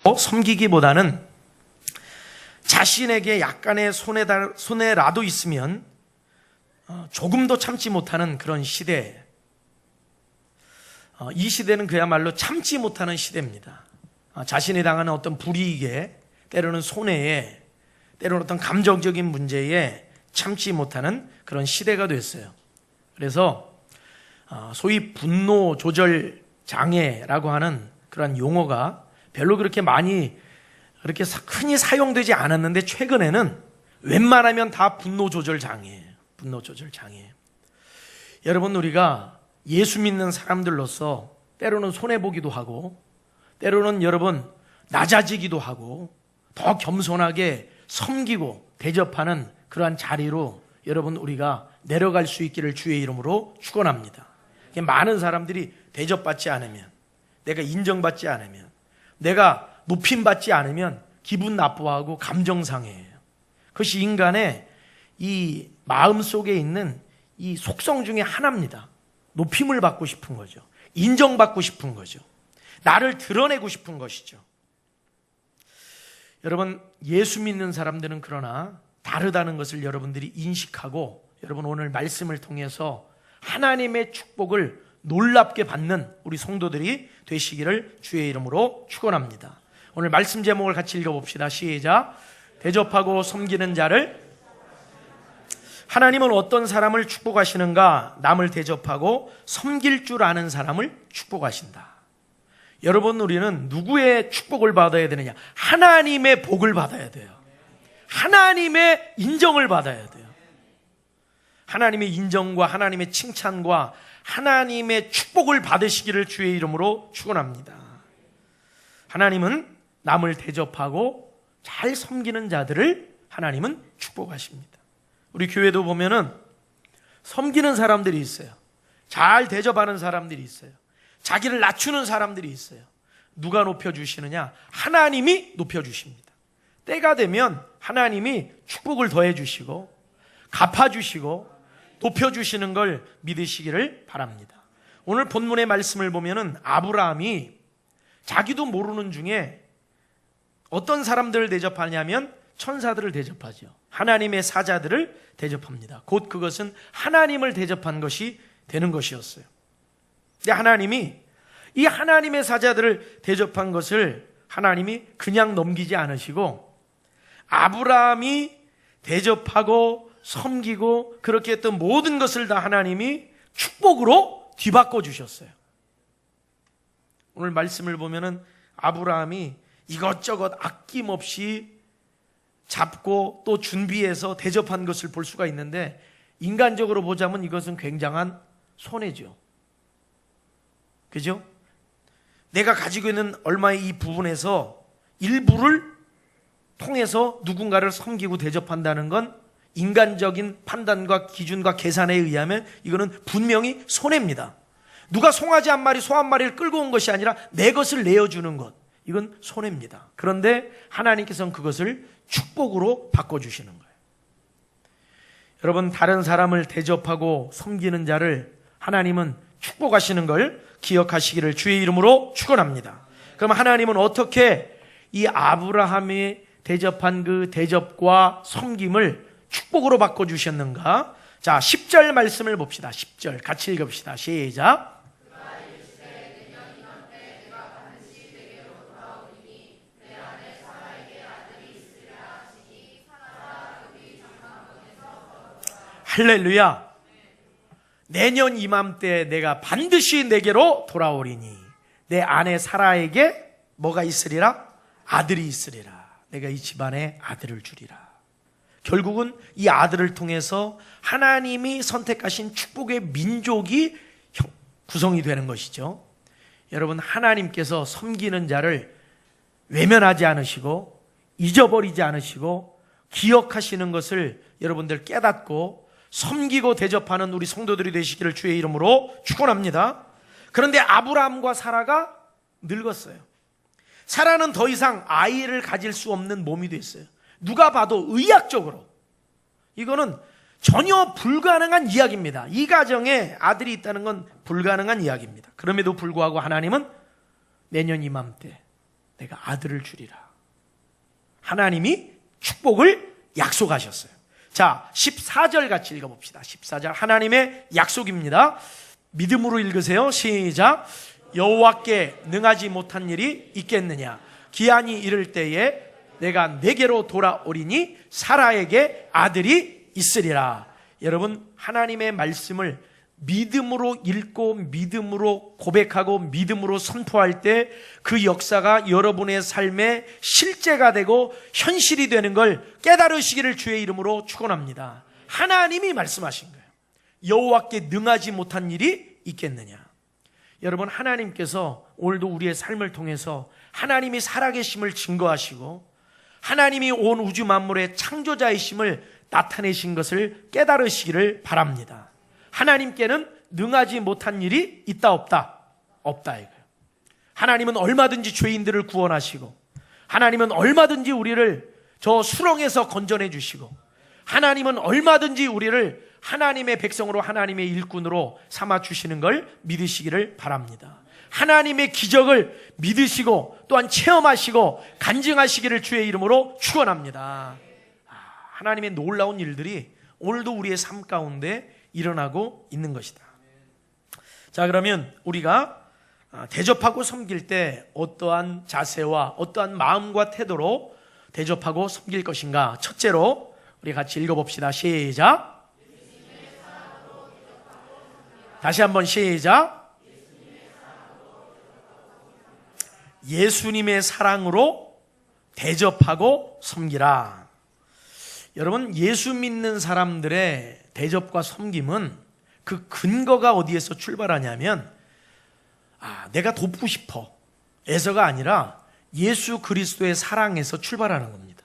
섬기기보다는 자신에게 약간의 손해라도 있으면 조금도 참지 못하는 그런 시대. 이 시대는 그야말로 참지 못하는 시대입니다. 자신이 당하는 어떤 불이익에, 때로는 손해에, 때로는 어떤 감정적인 문제에 참지 못하는 그런 시대가 됐어요. 그래서 소위 분노 조절 장애라고 하는 그런 용어가 별로 그렇게 흔히 사용되지 않았는데, 최근에는 웬만하면 다 분노 조절 장애예요. 분노 조절 장애. 여러분, 우리가 예수 믿는 사람들로서 때로는 손해보기도 하고, 때로는 여러분 낮아지기도 하고, 더 겸손하게 섬기고 대접하는 그러한 자리로 여러분 우리가 내려갈 수 있기를 주의 이름으로 축원합니다. 많은 사람들이 대접받지 않으면, 내가 인정받지 않으면, 내가 높임받지 않으면 기분 나빠하고 감정 상해해요. 그것이 인간의 이 마음 속에 있는 이 속성 중에 하나입니다. 높임을 받고 싶은 거죠. 인정받고 싶은 거죠. 나를 드러내고 싶은 것이죠. 여러분, 예수 믿는 사람들은 그러나 다르다는 것을 여러분들이 인식하고, 여러분 오늘 말씀을 통해서 하나님의 축복을 놀랍게 받는 우리 성도들이 되시기를 주의 이름으로 축원합니다. 오늘 말씀 제목을 같이 읽어봅시다. 시작. 대접하고 섬기는 자를. 하나님은 어떤 사람을 축복하시는가? 남을 대접하고 섬길 줄 아는 사람을 축복하신다. 여러분, 우리는 누구의 축복을 받아야 되느냐? 하나님의 복을 받아야 돼요. 하나님의 인정을 받아야 돼요. 하나님의 인정과 하나님의 칭찬과 하나님의 축복을 받으시기를 주의 이름으로 축원합니다. 하나님은 남을 대접하고 잘 섬기는 자들을 하나님은 축복하십니다. 우리 교회도 보면은 섬기는 사람들이 있어요. 잘 대접하는 사람들이 있어요. 자기를 낮추는 사람들이 있어요. 누가 높여주시느냐? 하나님이 높여주십니다. 때가 되면 하나님이 축복을 더해주시고 갚아주시고 높여주시는 걸 믿으시기를 바랍니다. 오늘 본문의 말씀을 보면은 아브라함이 자기도 모르는 중에 어떤 사람들을 대접하냐면 천사들을 대접하죠. 하나님의 사자들을 대접합니다. 곧 그것은 하나님을 대접한 것이 되는 것이었어요. 근데 하나님이 이 하나님의 사자들을 대접한 것을 하나님이 그냥 넘기지 않으시고, 아브라함이 대접하고 섬기고 그렇게 했던 모든 것을 다 하나님이 축복으로 뒤바꿔 주셨어요. 오늘 말씀을 보면은 아브라함이 이것저것 아낌없이 잡고 또 준비해서 대접한 것을 볼 수가 있는데, 인간적으로 보자면 이것은 굉장한 손해죠. 그죠? 내가 가지고 있는 얼마의 이 부분에서 일부를 통해서 누군가를 섬기고 대접한다는 건 인간적인 판단과 기준과 계산에 의하면 이거는 분명히 손해입니다. 누가 송아지 한 마리, 소 한 마리를 끌고 온 것이 아니라 내 것을 내어주는 것, 이건 손해입니다. 그런데 하나님께서는 그것을 축복으로 바꿔주시는 거예요. 여러분, 다른 사람을 대접하고 섬기는 자를 하나님은 축복하시는 걸 기억하시기를 주의 이름으로 축원합니다. 그럼 하나님은 어떻게 이 아브라함이 대접한 그 대접과 섬김을 축복으로 바꿔주셨는가? 자, 10절 말씀을 봅시다. 10절 같이 읽읍시다. 시작. 할렐루야. 내년 이맘때 내가 반드시 내게로 돌아오리니 내 아내 사라에게 뭐가 있으리라? 아들이 있으리라. 내가 이 집안에 아들을 주리라. 결국은 이 아들을 통해서 하나님이 선택하신 축복의 민족이 구성이 되는 것이죠. 여러분, 하나님께서 섬기는 자를 외면하지 않으시고 잊어버리지 않으시고 기억하시는 것을 여러분들 깨닫고 섬기고 대접하는 우리 성도들이 되시기를 주의 이름으로 축원합니다. 그런데 아브라함과 사라가 늙었어요. 사라는 더 이상 아이를 가질 수 없는 몸이 됐어요. 누가 봐도 의학적으로 이거는 전혀 불가능한 이야기입니다. 이 가정에 아들이 있다는 건 불가능한 이야기입니다. 그럼에도 불구하고 하나님은 내년 이맘때 내가 아들을 주리라. 하나님이 축복을 약속하셨어요. 자, 14절 같이 읽어봅시다. 14절 하나님의 약속입니다. 믿음으로 읽으세요. 시작. 여호와께 능하지 못한 일이 있겠느냐. 기한이 이를 때에 내가 내게로 돌아오리니 사라에게 아들이 있으리라. 여러분, 하나님의 말씀을 믿음으로 읽고 믿음으로 고백하고 믿음으로 선포할 때 그 역사가 여러분의 삶에 실제가 되고 현실이 되는 걸 깨달으시기를 주의 이름으로 축원합니다. 하나님이 말씀하신 거예요. 여호와께 능하지 못한 일이 있겠느냐. 여러분, 하나님께서 오늘도 우리의 삶을 통해서 하나님이 살아계심을 증거하시고 하나님이 온 우주 만물의 창조자이심을 나타내신 것을 깨달으시기를 바랍니다. 하나님께는 능하지 못한 일이 있다 없다? 없다 이거예요. 하나님은 얼마든지 죄인들을 구원하시고 하나님은 얼마든지 우리를 저 수렁에서 건져내 주시고 하나님은 얼마든지 우리를 하나님의 백성으로 하나님의 일꾼으로 삼아 주시는 걸 믿으시기를 바랍니다. 하나님의 기적을 믿으시고 또한 체험하시고 간증하시기를 주의 이름으로 축원합니다. 하나님의 놀라운 일들이 오늘도 우리의 삶 가운데 일어나고 있는 것이다. 자, 그러면 우리가 대접하고 섬길 때 어떠한 자세와 어떠한 마음과 태도로 대접하고 섬길 것인가? 첫째로 우리 같이 읽어봅시다. 시작. 다시 한번 시작. 예수님의 사랑으로 대접하고 섬기라. 여러분, 예수 믿는 사람들의 대접과 섬김은 그 근거가 어디에서 출발하냐면 내가 돕고 싶어 에서가 아니라 예수 그리스도의 사랑에서 출발하는 겁니다.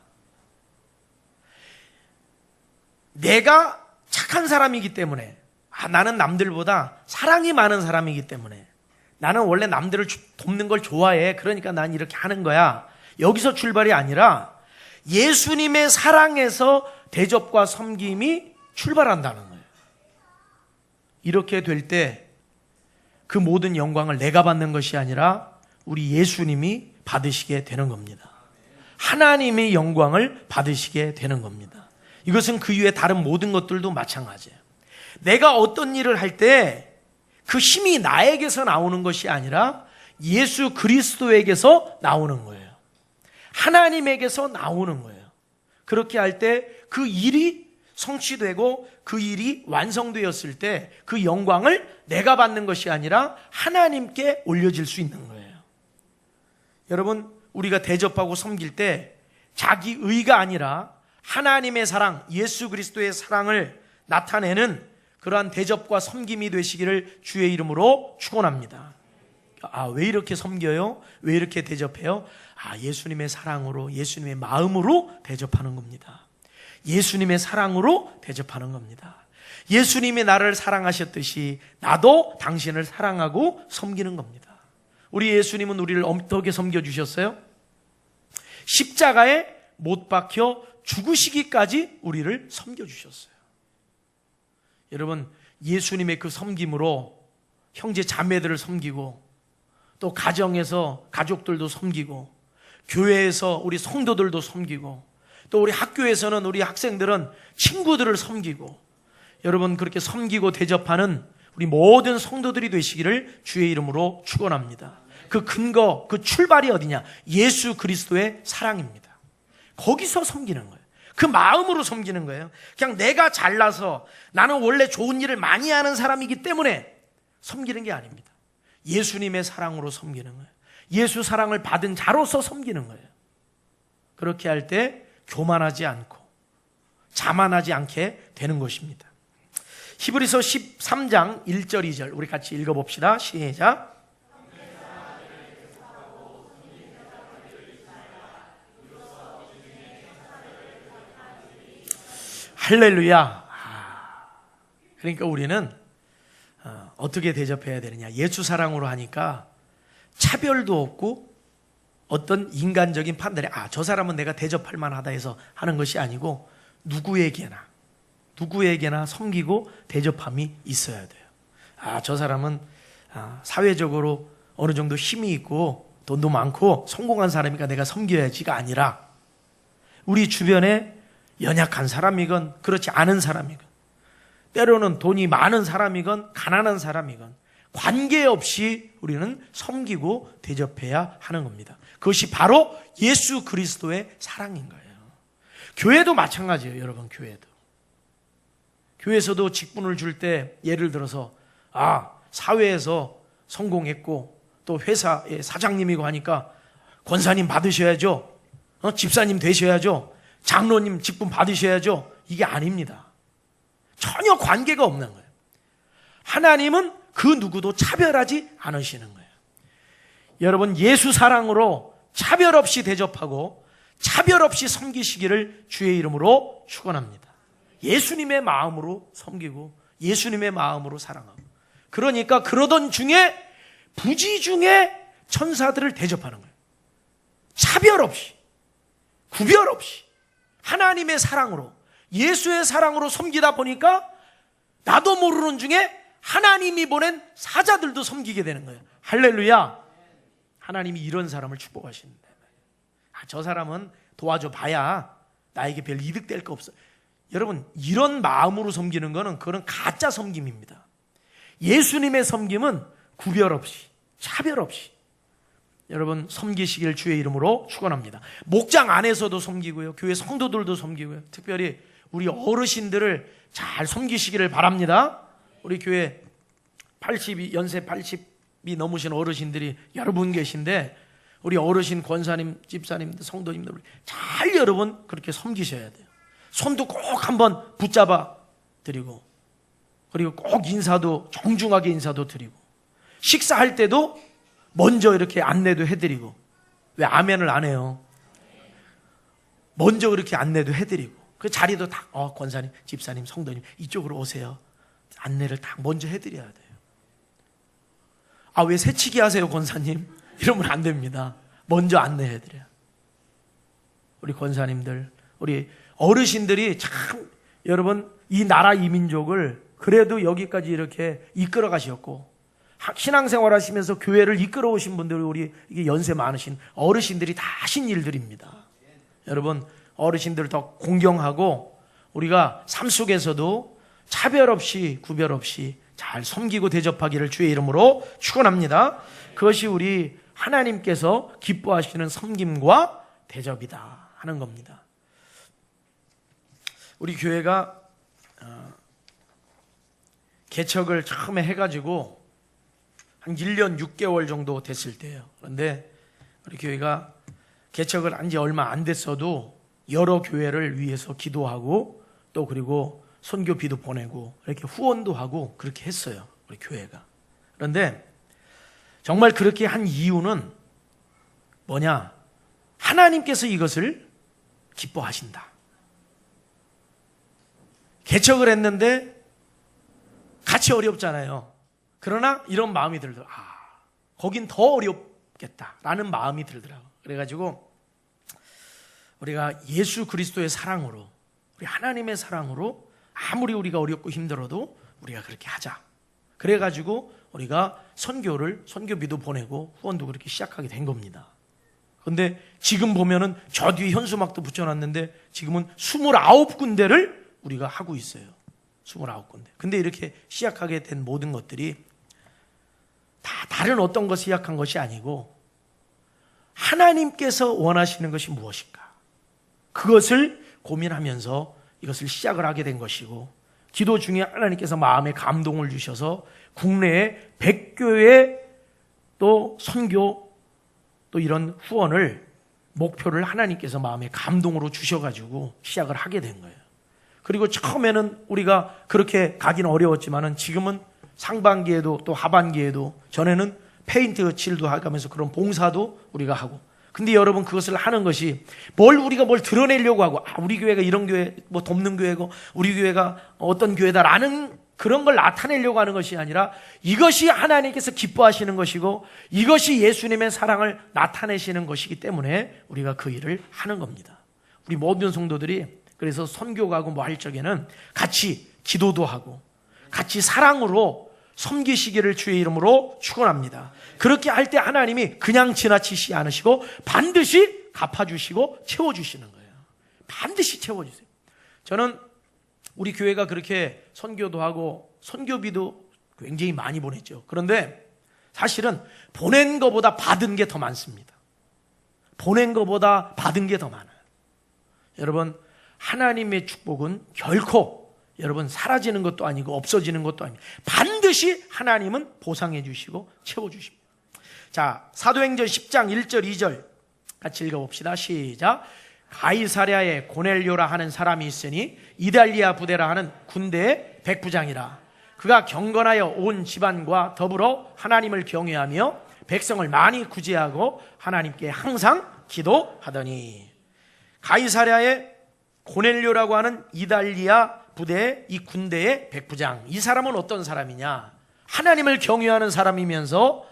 내가 착한 사람이기 때문에 나는 남들보다 사랑이 많은 사람이기 때문에 나는 원래 남들을 돕는 걸 좋아해. 그러니까 난 이렇게 하는 거야. 여기서 출발이 아니라 예수님의 사랑에서 대접과 섬김이 출발한다는 거예요. 이렇게 될 때 그 모든 영광을 내가 받는 것이 아니라 우리 예수님이 받으시게 되는 겁니다. 하나님의 영광을 받으시게 되는 겁니다. 이것은 그 이외의 다른 모든 것들도 마찬가지예요. 내가 어떤 일을 할 때 그 힘이 나에게서 나오는 것이 아니라 예수 그리스도에게서 나오는 거예요. 하나님에게서 나오는 거예요. 그렇게 할 때 그 일이 성취되고 그 일이 완성되었을 때 그 영광을 내가 받는 것이 아니라 하나님께 올려질 수 있는 거예요. 여러분, 우리가 대접하고 섬길 때 자기 의가 아니라 하나님의 사랑, 예수 그리스도의 사랑을 나타내는 그러한 대접과 섬김이 되시기를 주의 이름으로 축원합니다. 왜 이렇게 섬겨요? 왜 이렇게 대접해요? 예수님의 사랑으로, 예수님의 마음으로 대접하는 겁니다. 예수님의 사랑으로 대접하는 겁니다. 예수님이 나를 사랑하셨듯이 나도 당신을 사랑하고 섬기는 겁니다. 우리 예수님은 우리를 어떻게 섬겨주셨어요? 십자가에 못 박혀 죽으시기까지 우리를 섬겨주셨어요. 여러분, 예수님의 그 섬김으로 형제 자매들을 섬기고 또 가정에서 가족들도 섬기고 교회에서 우리 성도들도 섬기고 또 우리 학교에서는 우리 학생들은 친구들을 섬기고 여러분, 그렇게 섬기고 대접하는 우리 모든 성도들이 되시기를 주의 이름으로 축원합니다. 그 근거, 그 출발이 어디냐? 예수 그리스도의 사랑입니다. 거기서 섬기는 거예요. 그 마음으로 섬기는 거예요. 그냥 내가 잘나서 나는 원래 좋은 일을 많이 하는 사람이기 때문에 섬기는 게 아닙니다. 예수님의 사랑으로 섬기는 거예요. 예수 사랑을 받은 자로서 섬기는 거예요. 그렇게 할 때 교만하지 않고 자만하지 않게 되는 것입니다. 히브리서 13장 1절 2절 우리 같이 읽어봅시다. 시작. 할렐루야. 그러니까 우리는 어떻게 대접해야 되느냐? 예수 사랑으로 하니까 차별도 없고 어떤 인간적인 판단에 저 사람은 내가 대접할 만하다 해서 하는 것이 아니고 누구에게나 섬기고 대접함이 있어야 돼요. 저 사람은 사회적으로 어느 정도 힘이 있고 돈도 많고 성공한 사람이니까 내가 섬겨야지가 아니라 우리 주변에 연약한 사람이건 그렇지 않은 사람이건 때로는 돈이 많은 사람이건 가난한 사람이건 관계없이 우리는 섬기고 대접해야 하는 겁니다. 그것이 바로 예수 그리스도의 사랑인 거예요. 교회도 마찬가지예요. 여러분, 교회에서도 직분을 줄 때 예를 들어서 사회에서 성공했고 또 회사의 사장님이고 하니까 권사님 받으셔야죠. 집사님 되셔야죠. 장로님 직분 받으셔야죠. 이게 아닙니다. 전혀 관계가 없는 거예요. 하나님은 그 누구도 차별하지 않으시는 거예요. 여러분, 예수 사랑으로 차별 없이 대접하고 차별 없이 섬기시기를 주의 이름으로 축원합니다. 예수님의 마음으로 섬기고 예수님의 마음으로 사랑하고, 그러니까 그러던 중에 부지 중에 천사들을 대접하는 거예요. 차별 없이, 구별 없이 하나님의 사랑으로, 예수의 사랑으로 섬기다 보니까 나도 모르는 중에 하나님이 보낸 사자들도 섬기게 되는 거예요. 할렐루야. 하나님이 이런 사람을 축복하시는데, 저 사람은 도와줘 봐야 나에게 별 이득 될 거 없어. 여러분, 이런 마음으로 섬기는 거는 그건 가짜 섬김입니다. 예수님의 섬김은 구별 없이, 차별 없이 여러분 섬기시길 주의 이름으로 축원합니다. 목장 안에서도 섬기고요, 교회 성도들도 섬기고요, 특별히 우리 어르신들을 잘 섬기시기를 바랍니다. 우리 교회 연세 80이 넘으신 어르신들이 여러분 계신데, 우리 어르신 권사님, 집사님들, 성도님들 잘 여러분 그렇게 섬기셔야 돼요. 손도 꼭 한번 붙잡아 드리고, 그리고 꼭 인사도 정중하게 인사도 드리고, 식사할 때도 먼저 이렇게 안내도 해드리고. 왜 아멘을 안 해요? 먼저 그렇게 안내도 해드리고, 그 자리도 다 권사님, 집사님, 성도님 이쪽으로 오세요. 안내를 다 먼저 해드려야 돼요. 왜 새치기 하세요 권사님? 이러면 안 됩니다. 먼저 안내해드려요. 우리 권사님들, 우리 어르신들이 참 여러분 이 나라 이 민족을 그래도 여기까지 이렇게 이끌어 가셨고, 신앙생활 하시면서 교회를 이끌어 오신 분들, 우리 이게 연세 많으신 어르신들이 다 하신 일들입니다. 여러분, 어르신들 더 공경하고 우리가 삶 속에서도 차별 없이 구별 없이 잘 섬기고 대접하기를 주의 이름으로 축원합니다. 그것이 우리 하나님께서 기뻐하시는 섬김과 대접이다 하는 겁니다. 우리 교회가 개척을 처음에 해가지고 한 1년 6개월 정도 됐을 때예요. 그런데 우리 교회가 개척을 한 지 얼마 안 됐어도 여러 교회를 위해서 기도하고, 또 그리고 선교비도 보내고 이렇게 후원도 하고 그렇게 했어요, 우리 교회가. 그런데 정말 그렇게 한 이유는 뭐냐? 하나님께서 이것을 기뻐하신다. 개척을 했는데 같이 어렵잖아요. 그러나 이런 마음이 들더라고요. 거긴 더 어렵겠다라는 마음이 들더라고요. 그래가지고 우리가 예수 그리스도의 사랑으로, 우리 하나님의 사랑으로 아무리 우리가 어렵고 힘들어도 우리가 그렇게 하자. 그래가지고 우리가 선교비도 보내고 후원도 그렇게 시작하게 된 겁니다. 그런데 지금 보면은 저 뒤에 현수막도 붙여놨는데 지금은 29군데를 우리가 하고 있어요. 29군데. 근데 이렇게 시작하게 된 모든 것들이 다 다른 어떤 것을 시작한 것이 아니고 하나님께서 원하시는 것이 무엇일까? 그것을 고민하면서 이것을 시작을 하게 된 것이고, 기도 중에 하나님께서 마음에 감동을 주셔서 국내에 100교회 또 선교 또 이런 후원을 목표를 하나님께서 마음에 감동으로 주셔가지고 시작을 하게 된 거예요. 그리고 처음에는 우리가 그렇게 가기는 어려웠지만은 지금은 상반기에도 또 하반기에도, 전에는 페인트 칠도 하면서 그런 봉사도 우리가 하고. 근데 여러분, 그것을 하는 것이 우리가 뭘 드러내려고 하고, 우리 교회가 이런 교회, 돕는 교회고, 우리 교회가 어떤 교회다라는 그런 걸 나타내려고 하는 것이 아니라, 이것이 하나님께서 기뻐하시는 것이고, 이것이 예수님의 사랑을 나타내시는 것이기 때문에 우리가 그 일을 하는 겁니다. 우리 모든 성도들이 그래서 선교 가고 할 적에는 같이 기도도 하고, 같이 사랑으로 섬기시기를 주의 이름으로 축원합니다. 그렇게 할 때 하나님이 그냥 지나치시지 않으시고 반드시 갚아주시고 채워주시는 거예요. 반드시 채워주세요. 저는 우리 교회가 그렇게 선교도 하고 선교비도 굉장히 많이 보냈죠. 그런데 사실은 보낸 것보다 받은 게 더 많습니다. 보낸 것보다 받은 게 더 많아요. 여러분, 하나님의 축복은 결코 여러분 사라지는 것도 아니고 없어지는 것도 아니고 반드시 하나님은 보상해 주시고 채워 주십니다. 자, 사도행전 10장 1절 2절 같이 읽어봅시다. 시작. 가이사랴에 고넬료라 하는 사람이 있으니 이달리아 부대라 하는 군대의 백부장이라. 그가 경건하여 온 집안과 더불어 하나님을 경외하며 백성을 많이 구제하고 하나님께 항상 기도하더니. 가이사랴에 고넬료라고 하는 이달리아 부대의 이 군대의 백부장, 이 사람은 어떤 사람이냐? 하나님을 경외하는 사람이면서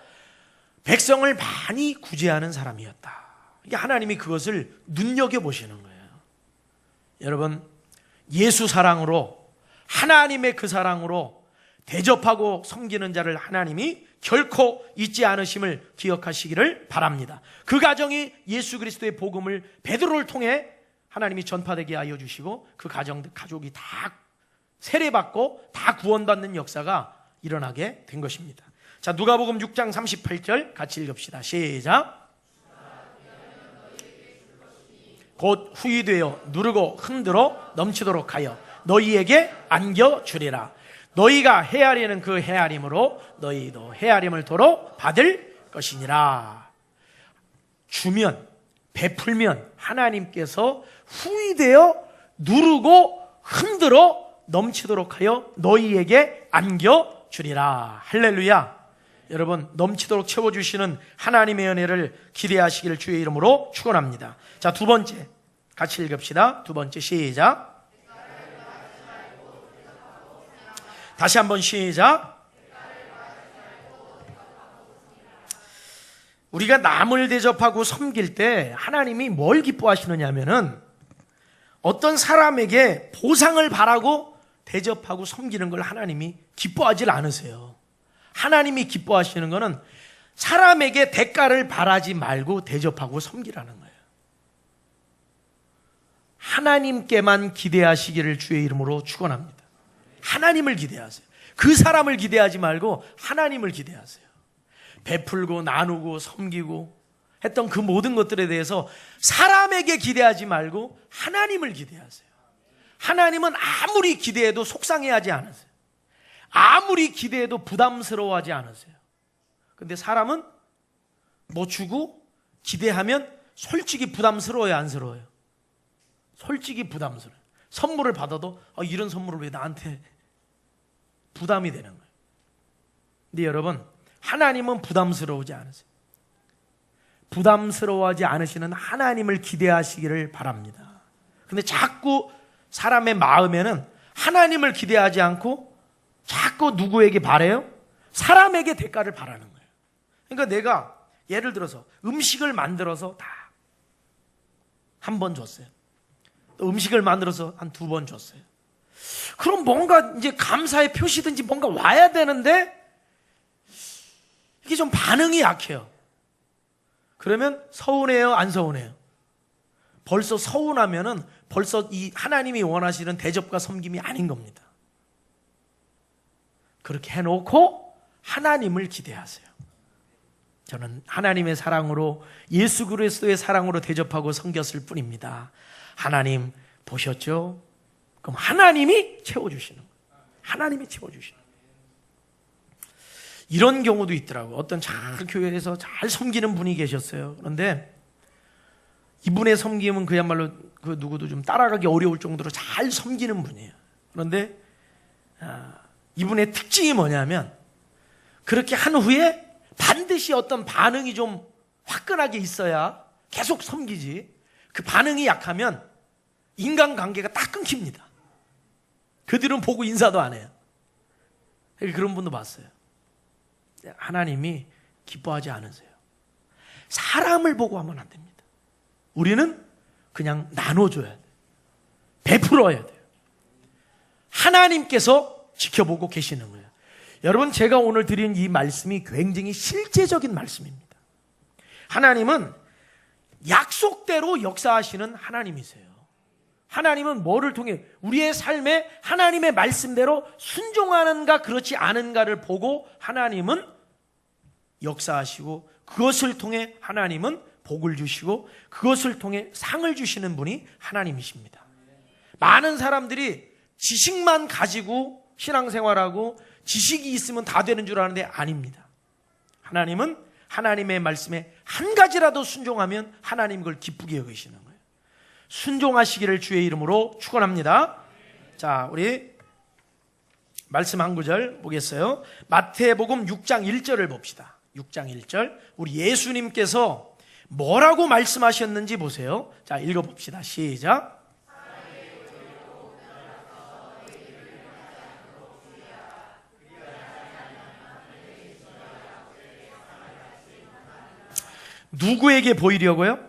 백성을 많이 구제하는 사람이었다. 이게 하나님이 그것을 눈여겨보시는 거예요. 여러분, 예수 사랑으로, 하나님의 그 사랑으로 대접하고 섬기는 자를 하나님이 결코 잊지 않으심을 기억하시기를 바랍니다. 그 가정이 예수 그리스도의 복음을 베드로를 통해 하나님이 전파되게 하여 주시고 그 가족이 다 세례받고 다 구원받는 역사가 일어나게 된 것입니다. 자, 누가복음 6장 38절 같이 읽읍시다. 시작. 곧 후이되어 누르고 흔들어 넘치도록 하여 너희에게 안겨주리라. 너희가 헤아리는 그 헤아림으로 너희도 헤아림을 도로 받을 것이니라. 주면, 베풀면 하나님께서 후이되어 누르고 흔들어 넘치도록 하여 너희에게 안겨주리라. 할렐루야. 여러분, 넘치도록 채워주시는 하나님의 은혜를 기대하시기를 주의 이름으로 축원합니다. 자, 두 번째 같이 읽읍시다. 두 번째 시작. 다시 한번 시작. 우리가 남을 대접하고 섬길 때 하나님이 뭘 기뻐하시느냐 하면은 어떤 사람에게 보상을 바라고 대접하고 섬기는 걸 하나님이 기뻐하지 않으세요. 하나님이 기뻐하시는 것은 사람에게 대가를 바라지 말고 대접하고 섬기라는 거예요. 하나님께만 기대하시기를 주의 이름으로 축원합니다. 하나님을 기대하세요. 그 사람을 기대하지 말고 하나님을 기대하세요. 베풀고 나누고 섬기고 했던 그 모든 것들에 대해서 사람에게 기대하지 말고 하나님을 기대하세요. 하나님은 아무리 기대해도 속상해하지 않으세요. 아무리 기대해도 부담스러워하지 않으세요. 근데 사람은 뭐 주고 기대하면 솔직히 부담스러워요, 안 스러워요? 솔직히 부담스러워요. 선물을 받아도 이런 선물을 왜 나한테 부담이 되는 거예요. 근데 여러분, 하나님은 부담스러우지 않으세요. 부담스러워하지 않으시는 하나님을 기대하시기를 바랍니다. 근데 자꾸 사람의 마음에는 하나님을 기대하지 않고 자꾸 누구에게 바래요? 사람에게 대가를 바라는 거예요. 그러니까 내가 예를 들어서 음식을 만들어서 다 한 번 줬어요. 또 음식을 만들어서 한 2번 줬어요. 그럼 뭔가 이제 감사의 표시든지 뭔가 와야 되는데 이게 좀 반응이 약해요. 그러면 서운해요, 안 서운해요? 벌써 서운하면은 벌써 이 하나님이 원하시는 대접과 섬김이 아닌 겁니다. 그렇게 해놓고 하나님을 기대하세요. 저는 하나님의 사랑으로, 예수 그리스도의 사랑으로 대접하고 섬겼을 뿐입니다. 하나님 보셨죠? 그럼 하나님이 채워주시는 거예요. 하나님이 채워주시는 거예요. 이런 경우도 있더라고요. 어떤 교회에서 잘 섬기는 분이 계셨어요. 그런데 이분의 섬김은 그야말로 그 누구도 좀 따라가기 어려울 정도로 잘 섬기는 분이에요. 그런데 이분의 특징이 뭐냐면 그렇게 한 후에 반드시 어떤 반응이 좀 화끈하게 있어야 계속 섬기지, 그 반응이 약하면 인간관계가 딱 끊깁니다. 그들은 보고 인사도 안 해요. 그런 분도 봤어요. 하나님이 기뻐하지 않으세요. 사람을 보고 하면 안 됩니다. 우리는 그냥 나눠줘야 돼요. 베풀어야 돼요. 하나님께서 지켜보고 계시는 거예요. 여러분, 제가 오늘 드린 이 말씀이 굉장히 실제적인 말씀입니다. 하나님은 약속대로 역사하시는 하나님이세요. 하나님은 뭐를 통해 우리의 삶에 하나님의 말씀대로 순종하는가 그렇지 않은가를 보고 하나님은 역사하시고, 그것을 통해 하나님은 복을 주시고, 그것을 통해 상을 주시는 분이 하나님이십니다. 많은 사람들이 지식만 가지고 신앙생활하고 지식이 있으면 다 되는 줄 아는데 아닙니다. 하나님은 하나님의 말씀에 한 가지라도 순종하면 하나님 그걸 기쁘게 여기시는 거예요. 순종하시기를 주의 이름으로 축원합니다. 자, 우리 말씀 한 구절 보겠어요. 마태복음 6장 1절을 봅시다. 6장 1절. 우리 예수님께서 뭐라고 말씀하셨는지 보세요. 자, 읽어봅시다. 시작. 누구에게 보이려고요?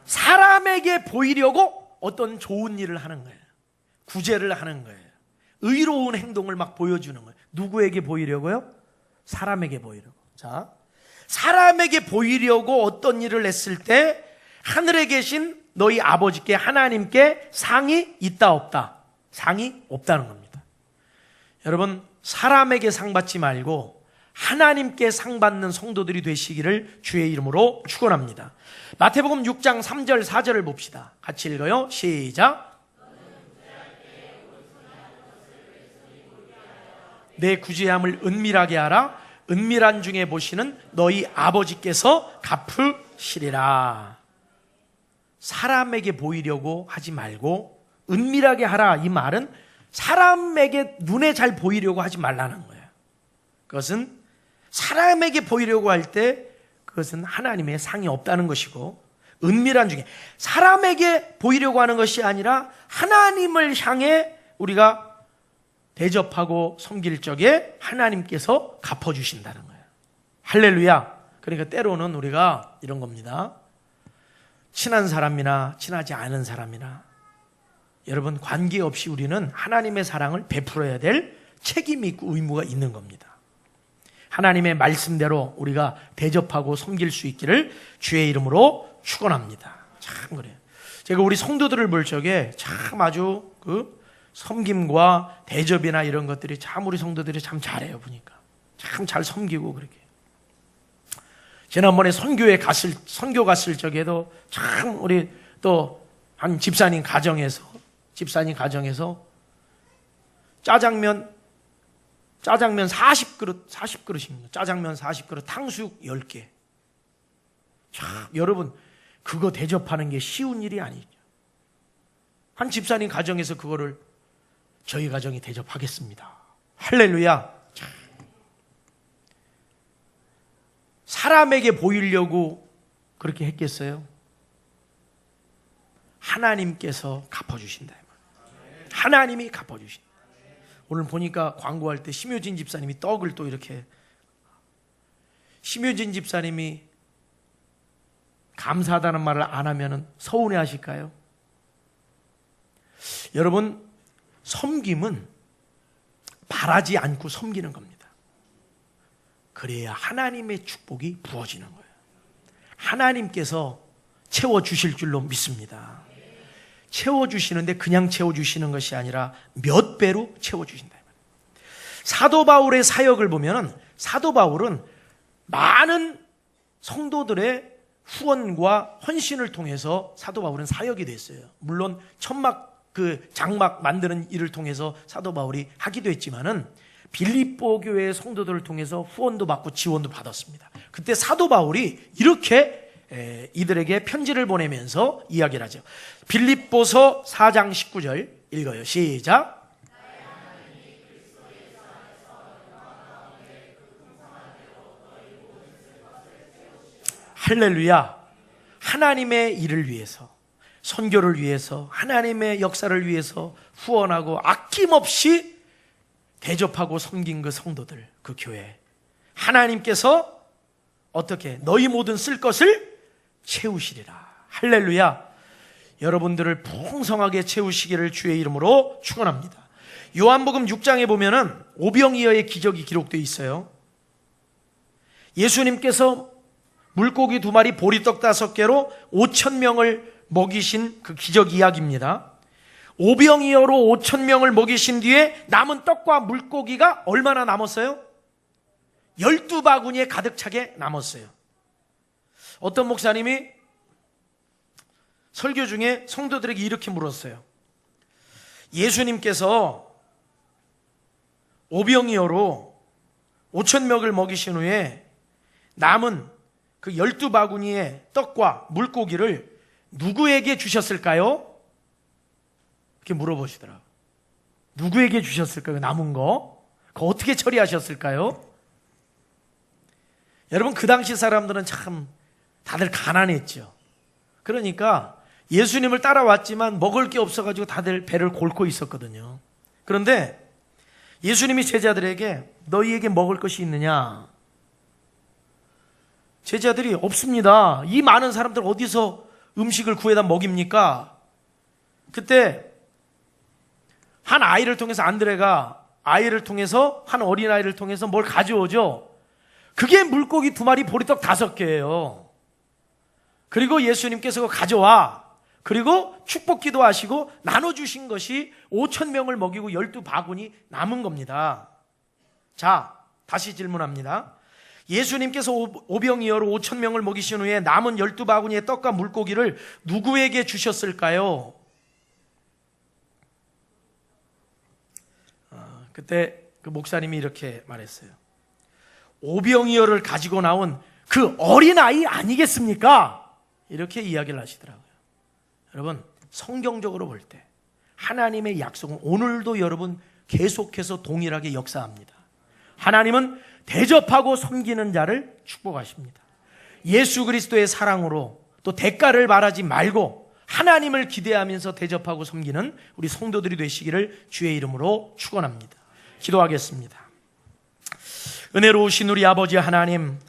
사람에게 보이려고 어떤 좋은 일을 하는 거예요. 구제를 하는 거예요. 의로운 행동을 막 보여주는 거예요. 누구에게 보이려고요? 사람에게 보이려고. 자, 사람에게 보이려고 어떤 일을 했을 때 하늘에 계신 너희 아버지께, 하나님께 상이 있다 없다? 상이 없다는 겁니다. 여러분, 사람에게 상 받지 말고 하나님께 상 받는 성도들이 되시기를 주의 이름으로 축원합니다. 마태복음 6장 3절 4절을 봅시다. 같이 읽어요. 시작. 내 구제함을 은밀하게 하라. 은밀한 중에 보시는 너희 아버지께서 갚으시리라. 사람에게 보이려고 하지 말고 은밀하게 하라. 이 말은 사람에게 눈에 잘 보이려고 하지 말라는 거예요. 그것은 사람에게 보이려고 할 때 그것은 하나님의 상이 없다는 것이고, 은밀한 중에 사람에게 보이려고 하는 것이 아니라 하나님을 향해 우리가 대접하고 섬길 적에 하나님께서 갚아주신다는 거예요. 할렐루야. 그러니까 때로는 우리가 이런 겁니다. 친한 사람이나 친하지 않은 사람이나 여러분, 관계없이 우리는 하나님의 사랑을 베풀어야 될 책임이 있고 의무가 있는 겁니다. 하나님의 말씀대로 우리가 대접하고 섬길 수 있기를 주의 이름으로 축원합니다. 참 그래요. 제가 우리 성도들을 볼 적에 참 아주 그 섬김과 대접이나 이런 것들이 참 우리 성도들이 참 잘해요. 보니까 참 잘 섬기고 그렇게. 지난번에 선교 갔을 적에도 참 우리 또 한 집사님 가정에서 짜장면 40그릇입니다. 짜장면 40그릇, 탕수육 10개. 참, 여러분, 그거 대접하는 게 쉬운 일이 아니죠. 한 집사님 가정에서 그거를 저희 가정이 대접하겠습니다. 할렐루야. 참. 사람에게 보이려고 그렇게 했겠어요? 하나님께서 갚아주신다. 하나님이 갚아주신다. 오늘 보니까 광고할 때 심효진 집사님이 떡을 또 이렇게, 심효진 집사님이 감사하다는 말을 안 하면 서운해 하실까요? 여러분, 섬김은 바라지 않고 섬기는 겁니다. 그래야 하나님의 축복이 부어지는 거예요. 하나님께서 채워주실 줄로 믿습니다. 채워주시는데 그냥 채워주시는 것이 아니라 몇 배로 채워주신다. 사도 바울의 사역을 보면 사도 바울은 많은 성도들의 후원과 헌신을 통해서 사도 바울은 사역이 됐어요. 물론 장막 만드는 일을 통해서 사도 바울이 하기도 했지만은 빌립보 교회의 성도들을 통해서 후원도 받고 지원도 받았습니다. 그때 사도 바울이 이렇게 이들에게 편지를 보내면서 이야기를 하죠. 빌립보서 4장 19절 읽어요. 시작. 할렐루야. 하나님의 일을 위해서, 선교를 위해서, 하나님의 역사를 위해서 후원하고 아낌없이 대접하고 섬긴 그 성도들, 그 교회, 하나님께서 어떻게 너희 모든 쓸 것을 채우시리라. 할렐루야. 여러분들을 풍성하게 채우시기를 주의 이름으로 축원합니다. 요한복음 6장에 보면은 오병이어의 기적이 기록되어 있어요. 예수님께서 물고기 2마리, 보리떡 5개로 5,000명을 먹이신 그 기적 이야기입니다. 오병이어로 5,000명을 먹이신 뒤에 남은 떡과 물고기가 얼마나 남았어요? 12바구니에 가득 차게 남았어요. 어떤 목사님이 설교 중에 성도들에게 이렇게 물었어요. 예수님께서 오병이어로 5,000명을 먹이신 후에 남은 그 12바구니의 떡과 물고기를 누구에게 주셨을까요? 이렇게 물어보시더라고요. 누구에게 주셨을까요? 남은 거? 그거 어떻게 처리하셨을까요? 여러분, 그 당시 사람들은 참 다들 가난했죠. 그러니까 예수님을 따라왔지만 먹을 게 없어가지고 다들 배를 골고 있었거든요. 그런데 예수님이 제자들에게 너희에게 먹을 것이 있느냐? 제자들이 없습니다. 이 많은 사람들 어디서 음식을 구해다 먹입니까? 그때 한 아이를 통해서 안드레가 아이를 통해서 한 어린아이를 통해서 뭘 가져오죠. 그게 물고기 2마리, 보리떡 5개예요. 그리고 예수님께서 그거 가져와. 그리고 축복 기도하시고 나눠주신 것이 5,000명을 먹이고 12바구니 남은 겁니다. 자, 다시 질문합니다. 예수님께서 오병이어로 5,000명을 먹이신 후에 남은 12바구니의 떡과 물고기를 누구에게 주셨을까요? 그때 그 목사님이 이렇게 말했어요. 오병이어를 가지고 나온 그 어린아이 아니겠습니까? 이렇게 이야기를 하시더라고요. 여러분, 성경적으로 볼 때 하나님의 약속은 오늘도 여러분 계속해서 동일하게 역사합니다. 하나님은 대접하고 섬기는 자를 축복하십니다. 예수 그리스도의 사랑으로 또 대가를 바라지 말고 하나님을 기대하면서 대접하고 섬기는 우리 성도들이 되시기를 주의 이름으로 축원합니다. 기도하겠습니다. 은혜로우신 우리 아버지 하나님,